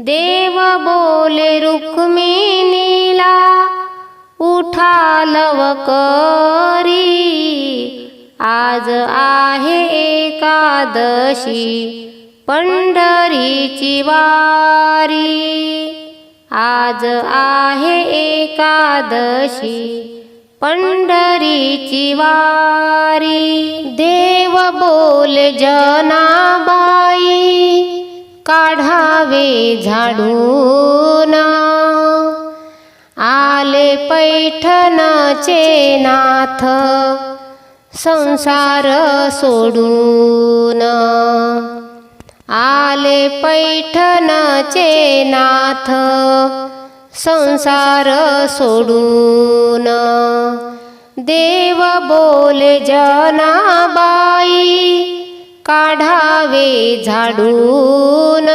देव बोले रुक्मिणीला उठा लवकरी, आज आहे एकादशी पंढरीची वारी, आज आहे एकादशी पंढरीची वारी। देव बोले जनाबाई काढावे झाडून, आले पैठणचे नाथ संसार सोडून, आले पैठणचे नाथ संसार सोडून। देव बोले जनाबाई काढावे झाडून,